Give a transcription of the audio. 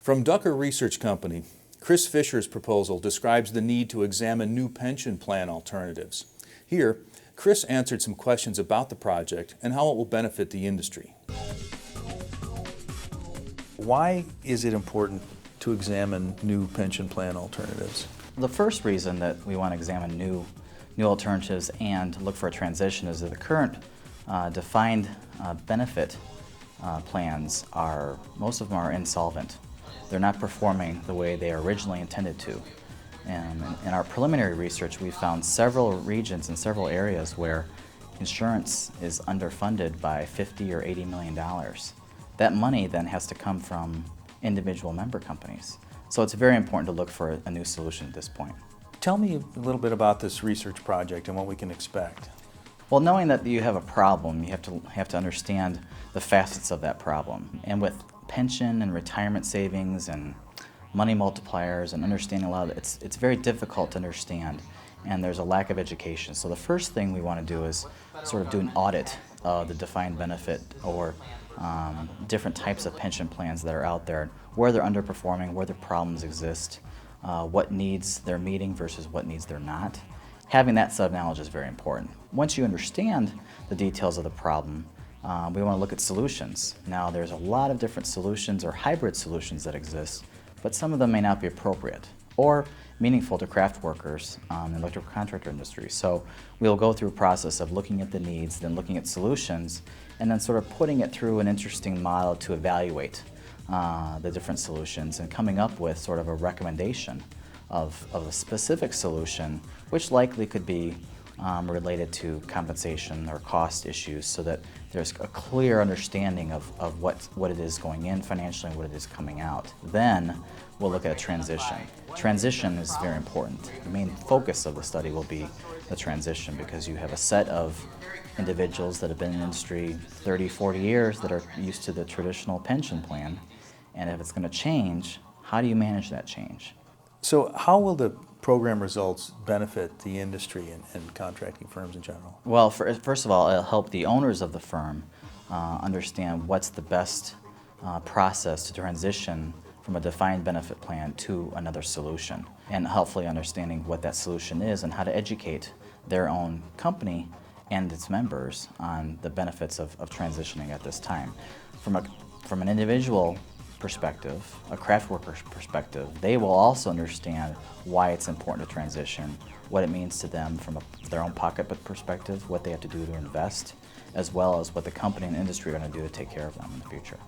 From Ducker Research Company, Chris Fisher's proposal describes the need to examine new pension plan alternatives. Here, Chris answered some questions about the project and how it will benefit the industry. Why is it important to examine new pension plan alternatives? The first reason that we want to examine new alternatives and look for a transition is that the current defined benefit plans most of them are insolvent. They're not performing the way they are originally intended to. And in our preliminary research, we found several regions and several areas where insurance is underfunded by $50 or $80 million. That money then has to come from individual member companies. So it's very important to look for a new solution at this point. Tell me a little bit about this research project and what we can expect. Well, knowing that you have a problem, you have to understand the facets of that problem. And with pension and retirement savings and money multipliers and understanding a lot of it, it's very difficult to understand, and there's a lack of education. So the first thing we want to do is sort of do an audit of the defined benefit or different types of pension plans that are out there, where they're underperforming, where the problems exist, what needs they're meeting versus what needs they're not. Having that set of knowledge is very important. Once you understand the details of the problem, we want to look at solutions. Now, there's a lot of different solutions or hybrid solutions that exist, but some of them may not be appropriate or meaningful to craft workers in the electrical contractor industry. So we'll go through a process of looking at the needs, then looking at solutions, and then sort of putting it through an interesting model to evaluate the different solutions and coming up with sort of a recommendation of a specific solution, which likely could be related to compensation or cost issues, so that there's a clear understanding of what it is going in financially and what it is coming out. Then we'll look at a transition. Transition is very important. The main focus of the study will be the transition, because you have a set of individuals that have been in the industry 30, 40 years that are used to the traditional pension plan, and if it's going to change, how do you manage that change? So how will the program results benefit the industry and contracting firms in general? Well, first of all, it'll help the owners of the firm understand what's the best process to transition from a defined benefit plan to another solution, and hopefully understanding what that solution is and how to educate their own company and its members on the benefits of transitioning at this time. From an individual perspective, a craft worker's perspective, they will also understand why it's important to transition, what it means to them from their own pocketbook perspective, what they have to do to invest, as well as what the company and industry are going to do to take care of them in the future.